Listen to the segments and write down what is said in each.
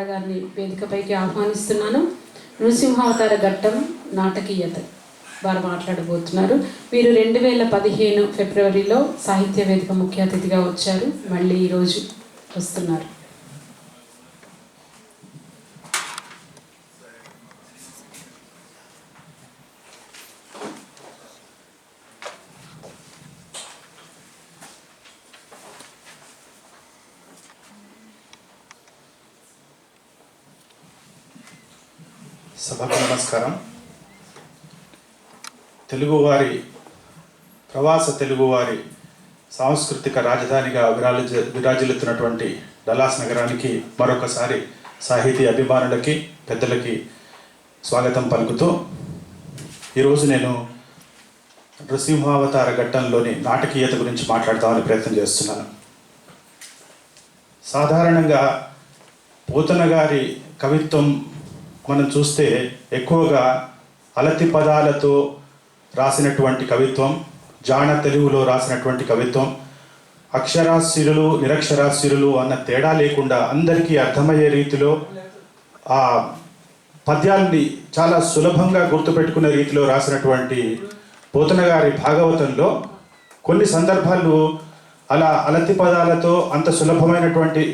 గారిని వేదికపైకి ఆహ్వానిస్తున్నాను. నృసింహావతార ఘట్టం నాటకీయత వారు మాట్లాడబోతున్నారు. వీరు 2015 ఫిబ్రవరిలో సాహిత్య వేదిక ముఖ్య అతిథిగా వచ్చారు. మళ్ళీ ఈరోజు వస్తున్నారు. సభకు నమస్కారం. ప్రవాస తెలుగువారి సాంస్కృతిక రాజధానిగా విరాజిల్లుతున్నటువంటి డల్లాస్ నగరానికి మరొకసారి సాహితీ అభిమానులకి పెద్దలకి స్వాగతం పలుకుతూ ఈరోజు నేను నృసింహావతార ఘట్టంలోని నాటకీయత గురించి మాట్లాడదామని ప్రయత్నం చేస్తున్నాను. సాధారణంగా పోతన గారి కవిత్వం మనం చూస్తే ఎక్కువగా అలతి పదాలతో రాసినటువంటి కవిత్వం, జాణ తెలుగులో రాసినటువంటి కవిత్వం, అక్షరాస్యులు నిరక్షరాస్యులు అన్న తేడా లేకుండా అందరికీ అర్థమయ్యే రీతిలో ఆ పద్యాల్ని చాలా సులభంగా గుర్తుపెట్టుకునే రీతిలో రాసినటువంటి పోతన గారి భాగవతంలో కొన్ని సందర్భాలు అలా అలతి పదాలతో అంత సులభమైనటువంటి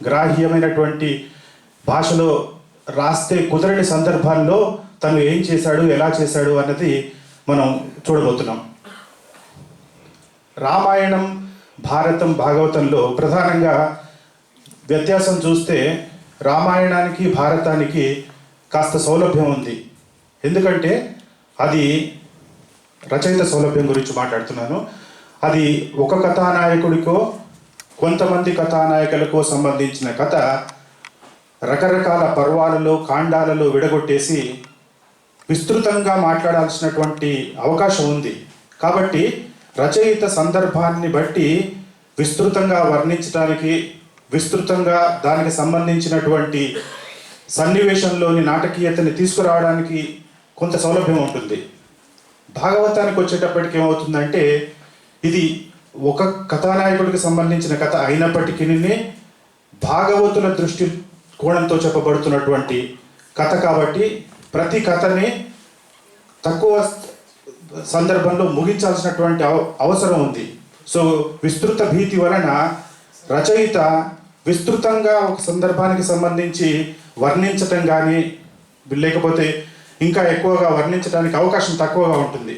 గ్రాహ్యమైనటువంటి భాషలో రాస్తే కుదరని సందర్భాల్లో తను ఏం చేశాడు, ఎలా చేశాడు అన్నది మనం చూడబోతున్నాం. రామాయణం, భారతం, భాగవతంలో ప్రధానంగా వ్యత్యాసం చూస్తే రామాయణానికి భారతానికి కాస్త సౌలభ్యం ఉంది. ఎందుకంటే అది రచయిత సౌలభ్యం గురించి మాట్లాడుతున్నాను. అది ఒక కథానాయకుడికో కొంతమంది కథానాయకులకో సంబంధించిన కథ రకరకాల పర్వాలలో కాండాలలో విడగొట్టేసి విస్తృతంగా మాట్లాడాల్సినటువంటి అవకాశం ఉంది. కాబట్టి రచయిత సందర్భాన్ని బట్టి విస్తృతంగా వర్ణించడానికి, విస్తృతంగా దానికి సంబంధించినటువంటి సన్నివేశంలోని నాటకీయతని తీసుకురావడానికి కొంత సౌలభ్యం ఉంటుంది. భాగవతానికి వచ్చేటప్పటికి ఏమవుతుందంటే ఇది ఒక కథానాయకుడికి సంబంధించిన కథ అయినప్పటికీ భాగవతుల దృష్టి కోణంతో చెప్పబడుతున్నటువంటి కథ కాబట్టి ప్రతి కథని తక్కువ సందర్భంలో ముగించాల్సినటువంటి అవసరం ఉంది. సో విస్తృత భీతి వలన రచయిత విస్తృతంగా ఒక సందర్భానికి సంబంధించి వర్ణించటం కానీ లేకపోతే ఇంకా ఎక్కువగా వర్ణించడానికి అవకాశం తక్కువగా ఉంటుంది.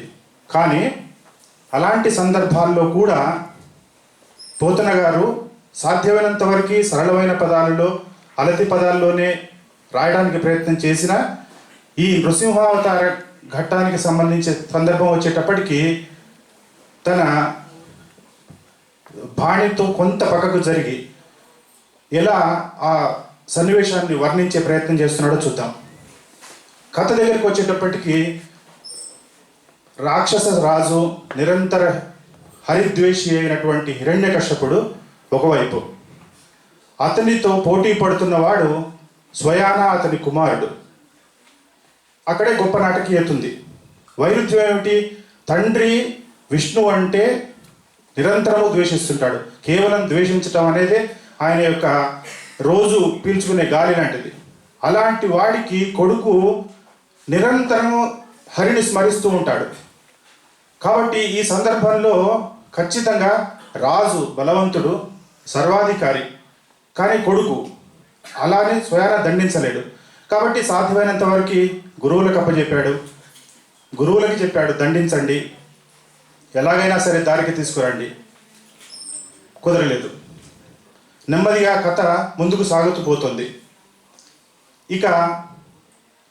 కానీ అలాంటి సందర్భాల్లో కూడా పోతన గారు సాధ్యమైనంత వరకు సరళమైన పదాలలో, అలతి పదాల్లోనే రాయడానికి ప్రయత్నం చేసిన ఈ నృసింహావతార ఘట్టానికి సంబంధించే సందర్భం వచ్చేటప్పటికీ తన బాణితో కొంత పక్కకు జరిగి ఎలా ఆ సన్నివేశాన్ని వర్ణించే ప్రయత్నం చేస్తున్నాడో చూద్దాం. కథ దగ్గరికి వచ్చేటప్పటికీ రాక్షస రాజు, నిరంతర హరిద్వేషి అయినటువంటి హిరణ్యకశ్యపుడు ఒకవైపు, అతనితో పోటీ పడుతున్నవాడు స్వయాన అతని కుమారుడు. అక్కడే గొప్ప నాటకీయత ఉంది. వైరుధ్యం ఏమిటి? తండ్రి విష్ణు అంటే నిరంతరము ద్వేషిస్తుంటాడు. కేవలం ద్వేషించటం అనేది ఆయన యొక్క రోజు పీల్చుకునే గాలి లాంటిది. అలాంటి వాడికి కొడుకు నిరంతరము హరిని స్మరిస్తూ ఉంటాడు. కాబట్టి ఈ సందర్భంలో ఖచ్చితంగా రాజు బలవంతుడు, సర్వాధికారి, కానీ కొడుకు అలానే స్వయాన దండించలేడు. కాబట్టి సాధ్యమైనంత వరకు గురువులకు అప్పచెప్పాడు. గురువులకి చెప్పాడు, దండించండి, ఎలాగైనా సరే దారికి తీసుకురండి. కుదరలేదు. నెమ్మదిగా కథ ముందుకు సాగుతూ పోతుంది. ఇక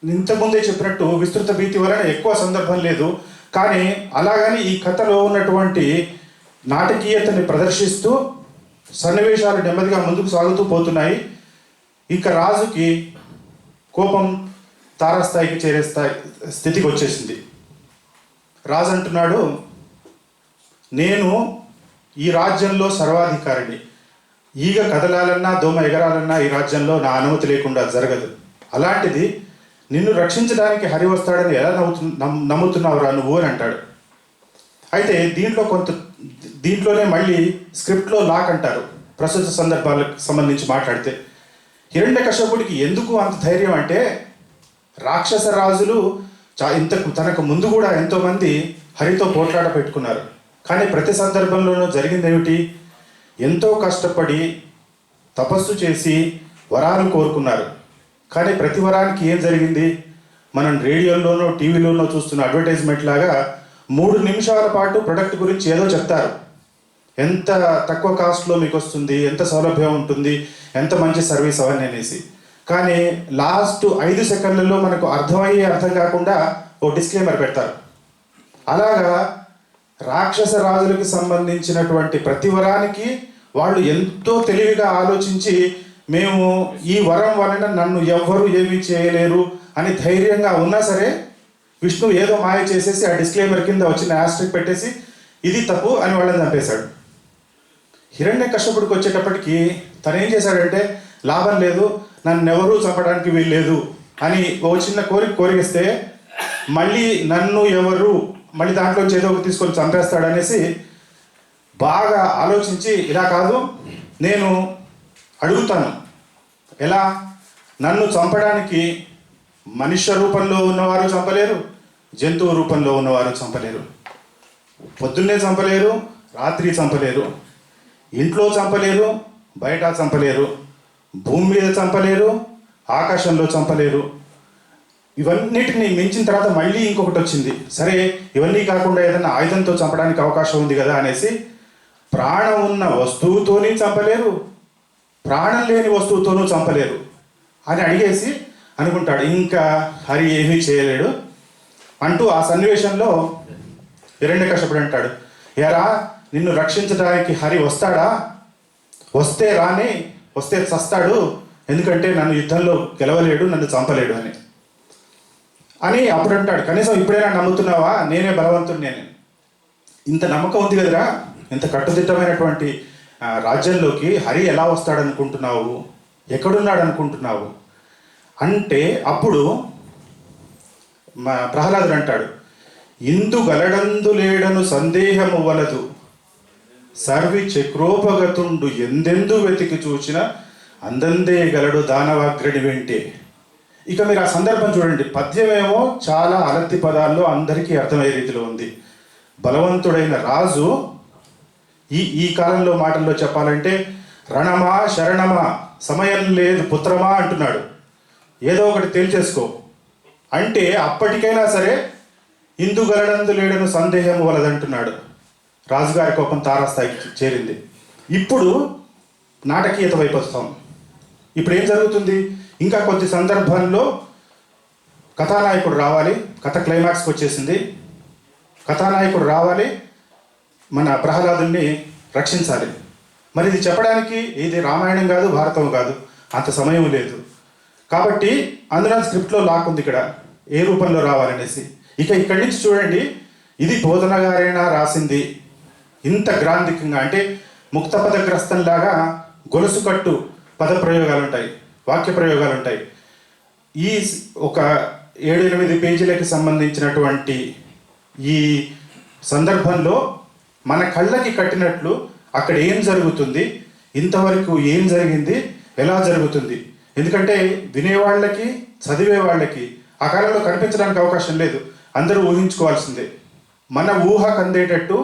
ఇంతకుముందే చెప్పినట్టు విస్తృత భీతి వలన ఎక్కువ సందర్భం లేదు. కానీ అలాగని ఈ కథలో ఉన్నటువంటి నాటకీయతని ప్రదర్శిస్తూ సన్నివేశాలు నెమ్మదిగా ముందుకు సాగుతూ పోతున్నాయి. ఇక రాజుకి కోపం తారస్థాయికి చేరే స్థితికి వచ్చేసింది. రాజు అంటున్నాడు, నేను ఈ రాజ్యంలో సర్వాధికారిని. ఈగ కదలాలన్నా దోమ ఎగరాలన్నా ఈ రాజ్యంలో నా అనుమతి లేకుండా జరగదు. అలాంటిది నిన్ను రక్షించడానికి హరి వస్తాడని ఎలా నమ్ముతున్నావురా నువ్వు అని అంటాడు. అయితే దీంట్లోనే మళ్ళీ స్క్రిప్ట్లో లాక్ అంటారు. ప్రస్తుత సందర్భాలకు సంబంధించి మాట్లాడితే హిరణ్యకశ్యపుడికి ఎందుకు అంత ధైర్యం అంటే రాక్షస రాజులు తనకు ముందు కూడా ఎంతోమంది హరితో పోట్లాట పెట్టుకున్నారు. కానీ ప్రతి సందర్భంలోనూ జరిగింది ఏమిటి? ఎంతో కష్టపడి తపస్సు చేసి వరాలు కోరుకున్నారు. కానీ ప్రతి వరానికి ఏం జరిగింది? మనం రేడియోలోనో టీవీలోనో చూస్తున్న అడ్వర్టైజ్మెంట్ లాగా 3 నిమిషాల పాటు ప్రొడక్ట్ గురించి ఏదో చెప్తారు. ఎంత తక్కువ కాస్ట్లో మీకు వస్తుంది, ఎంత సౌలభ్యం ఉంటుంది, ఎంత మంచి సర్వీస్ అవన్నీ అనేసి. కానీ లాస్ట్ 5 సెకండ్లలో మనకు అర్థం కాకుండా ఓ డిస్క్లైమర్ పెడతారు. అలాగా రాక్షస రాజులకు సంబంధించినటువంటి ప్రతి వరానికి వాళ్ళు ఎంతో తెలివిగా ఆలోచించి మేము ఈ వరం వలన నన్ను ఎవ్వరూ ఏమీ చేయలేరు అని ధైర్యంగా ఉన్నా సరే విష్ణువు ఏదో మాయ చేసేసి ఆ డిస్క్లైమర్ కింద వచ్చిన ఆస్ట్రిక్ పెట్టేసి ఇది తప్పు అని వాళ్ళని చంపేశాడు. హిరణ్యకశ్యపుడికి వచ్చేటప్పటికి తను ఏం చేశాడంటే లాభం లేదు, నన్ను ఎవరూ చంపడానికి వీల్లేదు అని ఓ చిన్న కోరికిస్తే మళ్ళీ నన్ను ఎవరు మళ్ళీ దాంట్లోంచి ఏదో ఒకటి తీసుకొని చంపేస్తాడనేసి బాగా ఆలోచించి ఇలా కాదు, నేను అడుగుతాను ఎలా, నన్ను చంపడానికి మనుష్య రూపంలో ఉన్నవారు చంపలేరు, జంతువు రూపంలో ఉన్నవారు చంపలేరు, పొద్దున్నే చంపలేరు, రాత్రి చంపలేరు, ఇంట్లో చంపలేరు, బయట చంపలేరు, భూమి మీద చంపలేరు, ఆకాశంలో చంపలేరు. ఇవన్నిటిని మించిన తర్వాత మళ్ళీ ఇంకొకటి వచ్చింది. సరే ఇవన్నీ కాకుండా ఏదైనా ఆయుధంతో చంపడానికి అవకాశం ఉంది కదా అనేసి ప్రాణం ఉన్న వస్తువుతోని చంపలేరు, ప్రాణం లేని వస్తువుతోనూ చంపలేరు అని అడిగేసి అనుకుంటాడు ఇంకా హరి ఏమీ చేయలేడు అంటూ ఆ సన్నివేశంలో హిరణ్యకశ్యపుడు అంటాడు, ఎరా నిన్ను రక్షించడానికి హరి వస్తాడా? వస్తే రాని, వస్తే చస్తాడు, ఎందుకంటే నన్ను యుద్ధంలో గెలవలేడు, నన్ను చంపలేడు అని అప్పుడు అంటాడు. కనీసం ఇప్పుడైనా నమ్ముతున్నావా నేనే బలవంతుడు నేను? ఇంత నమ్మకం ఉంది కదరా, ఇంత కట్టుదిట్టమైనటువంటి రాజ్యంలోకి హరి ఎలా వస్తాడనుకుంటున్నావు, ఎక్కడున్నాడు అనుకుంటున్నావు అంటే అప్పుడు ప్రహ్లాదుడు అంటాడు, ఇందు గలడందు లేడను సందేహము వలదు, సర్వి చక్రోపగతుండు ఎందెందు వెతికి చూచిన అందందే గలడు దానవాగ్రడి వెంటే. ఇక మీరు ఆ సందర్భం చూడండి, పద్యమేమో చాలా అలత్తి పదాల్లో అందరికీ అర్థమయ్యే రీతిలో ఉంది. బలవంతుడైన రాజు ఈ కాలంలో మాటల్లో చెప్పాలంటే రణమా శరణమా సమయం లేదు పుత్రమా అంటున్నాడు, ఏదో ఒకటి తేల్చేసుకో అంటే అప్పటికైనా సరే ఇందు గలడందు లేడను సందేహం వలదంటున్నాడు. రాజుగారి కోపం తారాస్థాయికి చేరింది. ఇప్పుడు నాటకీయత వైపు వస్తాం. ఇప్పుడు ఏం జరుగుతుంది? ఇంకా కొద్ది సందర్భాల్లో కథానాయకుడు రావాలి, కథ క్లైమాక్స్కి వచ్చేసింది, కథానాయకుడు రావాలి, మన ప్రహ్లాదుని రక్షించాలి. మరి ఇది చెప్పడానికి ఇది రామాయణం కాదు, భారతం కాదు, అంత సమయం లేదు. కాబట్టి అందులో స్క్రిప్ట్లో లాక్ ఉంది ఇక్కడ ఏ రూపంలో రావాలనేసి. ఇక ఇక్కడి నుంచి చూడండి, ఇది బోధన గారైనా రాసింది ఇంత గ్రాంధికంగా అంటే ముక్త పదగ్రస్తంలాగా గొలుసు కట్టు పదప్రయోగాలు ఉంటాయి, వాక్య ప్రయోగాలు ఉంటాయి. ఈ ఒక 7-8 పేజీలకి సంబంధించినటువంటి ఈ సందర్భంలో మన కళ్ళకి కట్టినట్లు అక్కడ ఏం జరుగుతుంది, ఇంతవరకు ఏం జరిగింది, ఎలా జరుగుతుంది. ఎందుకంటే వినేవాళ్ళకి చదివే వాళ్ళకి ఆ కాలంలో కనిపించడానికి అవకాశం లేదు, అందరూ ఊహించుకోవాల్సిందే. మన ఊహకు అందేటట్టు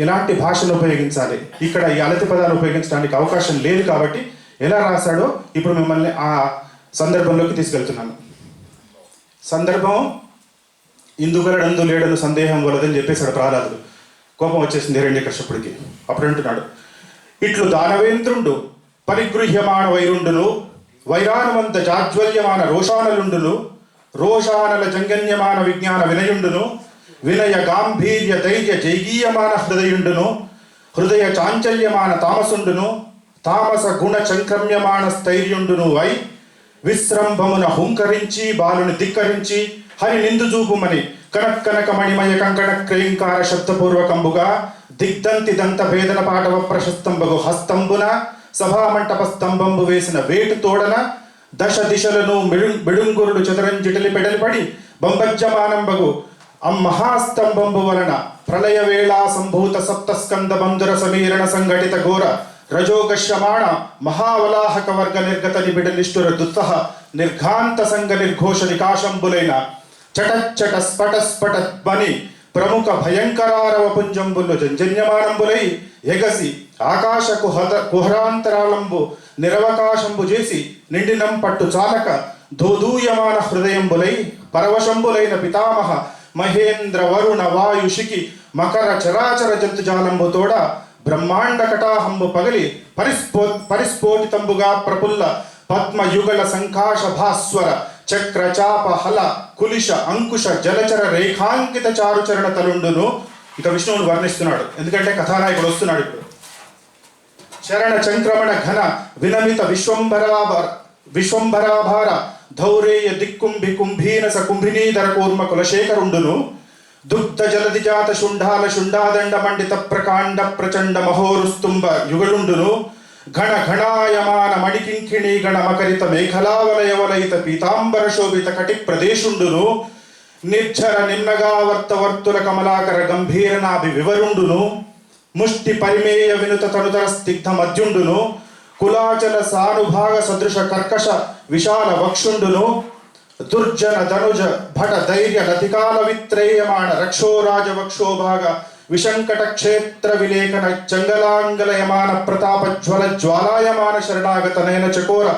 ఎలాంటి భాషను ఉపయోగించాలి, ఇక్కడ ఈ అలతి పదాలు ఉపయోగించడానికి అవకాశం లేదు. కాబట్టి ఎలా రాశాడో ఇప్పుడు మిమ్మల్ని ఆ సందర్భంలోకి తీసుకెళ్తున్నాను. సందర్భం ఇందుగలడందు లేడను సందేహం వలదని చెప్పేశాడు ప్రహ్లాదుడు. కోపం వచ్చేసింది హిరణ్యకశ్యపుడికి. అప్పుడు అంటున్నాడు, ఇట్లు దానవేంద్రుండు పరిగృహ్యమాన వైరుండును వైరానవంత జాజ్వల్యమాన రోషానలుండును రోషానల జంగన్యమాన విజ్ఞాన వినయుండును వినయ గాంభీర్య ధైర్య జైగీయమాన హృదయుండును హృదయ చాంచల్యమాన తామసుండును తామస గుణ చంక్రమ్యమాన స్థైర్యుండును వై విశ్రంభమున హుంకరించి బాలుని ధిక్కరించి హరి నిందు చూపుమని కనక్ మణిమయ కంకణ క్రయింకార శబ్దపూర్వకంబుగా దిగ్దంతి దంత భేదన పాటవ ప్రశస్తంబగు హస్తంబున సభామంటప స్తంభంబు వేసిన వేటు తోడన దశ దిశలను బెడుంగురుడు చతురంజిటలి పెడలిపడి బంబజ్జమానంబగు మహాస్తంభంబు వలన ప్రళయ వేళా సంభూత సప్తస్కంద బంధుర సమీరణ సంఘటిత ఘోర రజోగశ్యమాణ మహావలాహక వర్గ నిర్గత నిబిడ నిష్ఠుర దుత్తః నిర్ఘాంత సంగ నిర్ఘోష నికాశంబులైన చటచ్చట స్ఫట స్ఫట ధ్వని ప్రముఖ భయంకరారవ పుంజంబులు జంజన్యమానంబులై ఎగసి ఆకాశ కుహరాంతరాళంబు నిరవకాశంబు చేసి నిండినం పట్టు చాలక దోదూయమాన హృదయంబులై పరవశంబులైన పితామహ మహేంద్ర వరుణ వాయుషికి మకర చరాచర జంతుజాలంబు తోడ బ్రహ్మాండ కటాహంబు పగలి పరిస్ఫోటితంబుగా ప్రఫుల్ల పద్మయుగల సంకాశ భాస్వర చక్ర చాప హల కులిష అంకుశ జలచర రేఖాంకిత చారుచరణ తలుండును. ఇక విష్ణువుని వర్ణిస్తున్నాడు, ఎందుకంటే కథానాయకుడు వస్తున్నాడు ఇప్పుడు. చరణ చంక్రమణ ఘన వినమిత విశ్వంభరాభార ధౌరేయ దిక్కుంభి కుంభీనస కుంభినీధర కూర్మ కులశేఖరుండును. దుగ్ధ జలదిజాత శుంఢాల శుంఢాదండ మండిత ప్రకాండ ప్రచండ మహోరుస్తుంబ యుగలుండును. ఘణ ఘణాయమాన మణికింకిణీ గణ మకరిత మేఘలావలయవలయిత పీతాంబర శోభిత కటి ప్రదేశుండును. నిర్ఝర నిమ్నగావర్త వర్తుల కమలాకర గంభీరనాభి వివరుండును. ముష్టి పరిమేయ వినుత తనుతర స్నిగ్ధ మధ్యుండును. కులాచల సానుభాగ సదృశ కర్కశ విశాల వక్షుండును. దుర్జన ధనుజ భట ధైర్య లతికాల విత్రేయమాణ రక్షోరాజ వక్షోభాగ విశంకట క్షేత్ర విలేఖన చంగలాంగలయమాన ప్రతాప జ్వల జ్వాలాయమాన శరణాగత నయన చకోర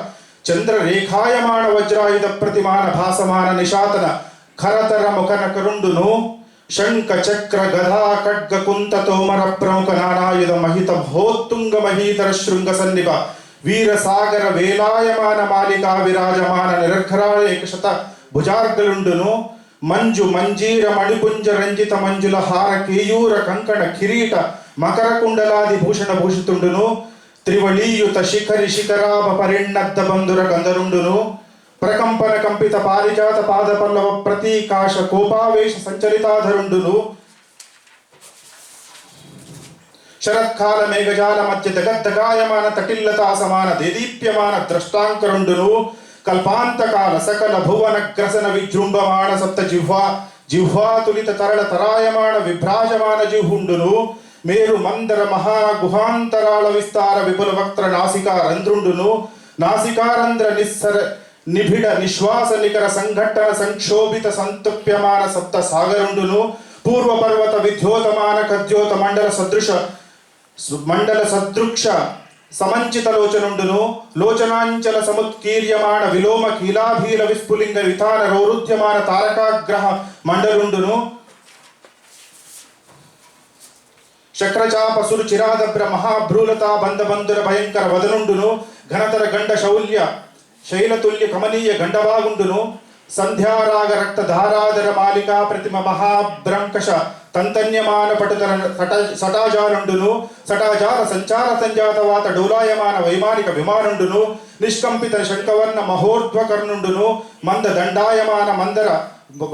చంద్రరేఖాయమాణ వజ్రాయుధ ప్రతిమాన భాసమాన నిశాతన ఖరతర ముఖన కరుండును. శంఖ చక్ర గదా ఖడ్గ కుంత తోమర ప్రముఖ నానాయుధ మహిత భోత్తుంగ మహీధర శృంగ సన్నిభ వీరసాగర వేలాయమాన మాలికా విరాజమాన నిరర్ఘరాయేకశత భుజార్గలుండును. మంజు మంజీర మణిపుంజ రంజిత మంజుల హార కేయూర కంకణ కిరీట మకర కుండలాది భూషణ భూషితుండును. త్రివళీయుత శిఖరి శిఖరాభ పరిణద్ద బంధుర గంధరుండును. ప్రకంపన కంపిత పారిజాత పాద పల్లవ ప్రతీకాశ కోపావేశ సంచలితాధరుండును. శరత్కాల మేఘజాల మధ్య దగద్దగాయమాన తటిల్లతా సమాన దేదీప్యమాన ద్రష్టాంకరుండును. కల్పాంతకాల సకల భువన గ్రసన విజృంభమాణ సప్త జిహ్వాతులిత తరళ తరాయమాణ విభ్రాజమాన జిహుండును. మేరు మందర మహాగుహాంతరాళ విస్తార విపుల వక్త్ర నాసికా రంధ్రుండును. నాసికారంధ్ర నిస్సర నిభిడ నిశ్వాస నికర సంఘట్టన సంక్షోభిత సంతుప్యమాన సప్త సాగరుండును. పూర్వ పర్వత విద్యోతమాన కద్యోత మండల సదృక్ష సమంచిత లోచనుండును. లోచనాంచల సముత్కీర్యమాణ విలోమ కీలాభీల విస్ఫులింగ వితాన రౌరుద్యమాన తారకాగ్రహ మండలుండును. శక్రచాప సురు చిరాదభ్ర మహాభ్రూలతా బంధబంధుర భయంకర వదనుండును. ఘనతర గండ శౌల్య శైలతుల్య కమనీయ గండవాగుండును. సంధ్యారాగ రక్త ధారాధర మాలికా ప్రతిమ మహాభ్రంకష తంతన్యమాన పటుతర సటాజారుండును. సటాజార సంచార సంజాతవాత డోలాయమాన వైమానిక విమానుండును. నిష్కంపిత శంకవర్ణ మహోర్ధ్వకర్ణుండును. మంద దండాయమాన మందర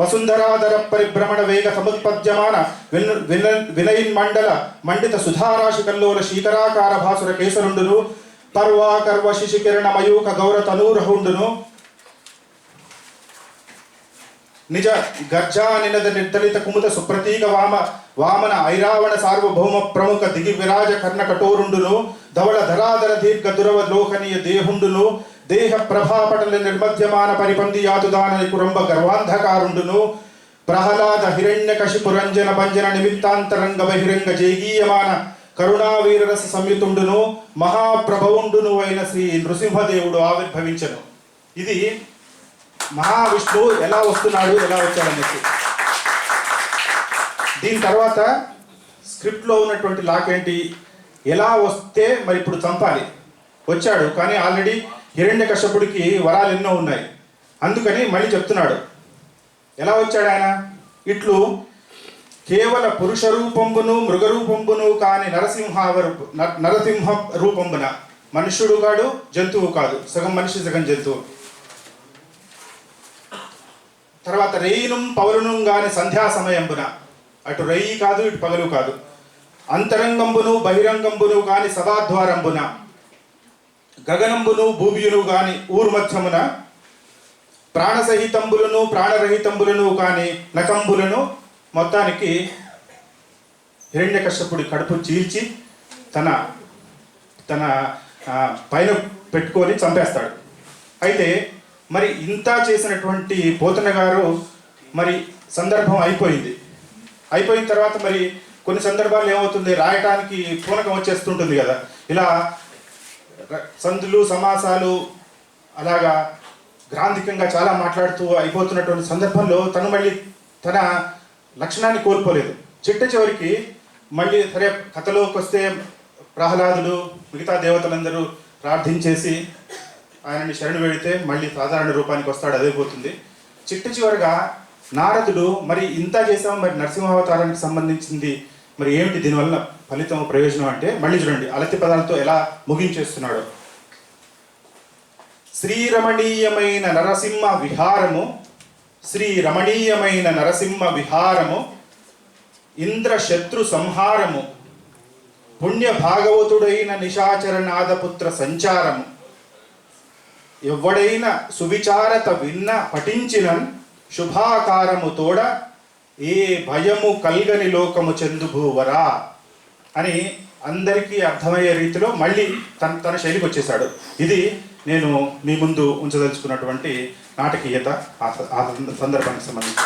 వసుంధరాధర పరిభ్రమణ వేగ సముత్పద్యమాన వినయిన్మండల మండిత సుధారాశి కల్లోల శీకరాకార భాసుర కేసరుండును. పర్వాకర్వ శిశికిరణ మయూక గౌర తనూరహుండును. నిజ గర్జా నినద నిర్దలిత కుముద సుప్రతీక వామన ఐరావణ సార్వభౌమ ప్రముఖ దిగి విరాజ కర్ణ కఠోరుండును. ధవళ ధరాధర దీర్ఘ దురవ లోకనీయ దేహుండును. దేహ ప్రభాపటల నిర్మధ్యమాన పరిపంది యాతుదాన కురంబ గర్వాంధకారుండును. ప్రహ్లాద హిరణ్య కశిపురంజన భంజన నిమిత్తాంతరంగ బహిరంగ జేగీయమాన కరుణావీరరస సంయుతుండును. మహాప్రభవుండును అయిన శ్రీ నృసింహదేవుడు ఆవిర్భవించను. ఇది మహావిష్ణువు ఎలా వస్తున్నాడు, ఎలా వచ్చాడనేసి. దీని తర్వాత స్క్రిప్ట్లో ఉన్నటువంటి లాక్ ఏంటి, ఎలా వస్తే మరి ఇప్పుడు చంపాలి. వచ్చాడు కానీ ఆల్రెడీ హిరణ్యకశ్యపుడికి వరాలు ఎన్నో ఉన్నాయి, అందుకని మళ్ళీ చెప్తున్నాడు. ఎలా వచ్చాడు ఆయన? ఇట్లు కేవల పురుష రూపంబును మృగరూపంబును కాని నరసింహ రూపంబున. మనుష్యుడు కాడు, జంతువు కాదు, సగం మనిషి సగం జంతువు. తర్వాత రేయిను పవలును గాని సంధ్యా సమయంబున. అటు రేయి కాదు, ఇటు పగలు కాదు. అంతరంగంబును బహిరంగంబును గాని సదాద్వారంబున. గగనంబును భూమియును గాని ఊర్మధ్యమున. ప్రాణసహితంబులను ప్రాణరహితంబులను కాని నకంబులను. మొత్తానికి హిరణ్యకశ్యపుడి కడుపు చీల్చి తన తన పైన పెట్టుకొని చంపేస్తాడు. అయితే మరి ఇంత చేసినటువంటి పోతన గారు మరి సందర్భం అయిపోయిన తర్వాత మరి కొన్ని సందర్భాలు ఏమవుతుంది, రాయటానికి పూనకం వచ్చేస్తుంటుంది కదా, ఇలా సందులు సమాసాలు అలాగా గ్రాంధికంగా చాలా మాట్లాడుతూ అయిపోతున్నటువంటి సందర్భంలో తను మళ్ళీ తన లక్షణాన్ని కోల్పోలేదు. చివరికి మళ్ళీ సరే కథలోకి వస్తే ప్రహ్లాదుడు మిగతా దేవతలందరూ ప్రార్థించేసి ఆయనని శరణు వేడితే మళ్ళీ సాధారణ రూపానికి వస్తాడు, అదైపోతుంది. చివరగా నారదుడు మరి ఇంత చేసాము, మరి నరసింహావతారానికి సంబంధించింది మరి ఏమిటి, దీనివల్ల ఫలితం ప్రయోజనం అంటే మళ్ళీ చూడండి అలతి పదాలతో ఎలా ముగించేస్తున్నాడు. శ్రీరమణీయమైన నరసింహ విహారము ఇంద్ర శత్రు సంహారము పుణ్య భాగవతుడైన నిశాచరనాథపుత్ర సంచారము ఎవడైన సువిచారత విన్న పఠించిన శుభాకారము తోడ ఏ భయము కల్గని లోకము చెందుభూవరా అని అందరికీ అర్థమయ్యే రీతిలో మళ్ళీ తన శైలికి వచ్చేసాడు. ఇది నేను మీ ముందు ఉంచదలుచుకున్నటువంటి నాటకీయత ఆ సందర్భానికి సంబంధించి.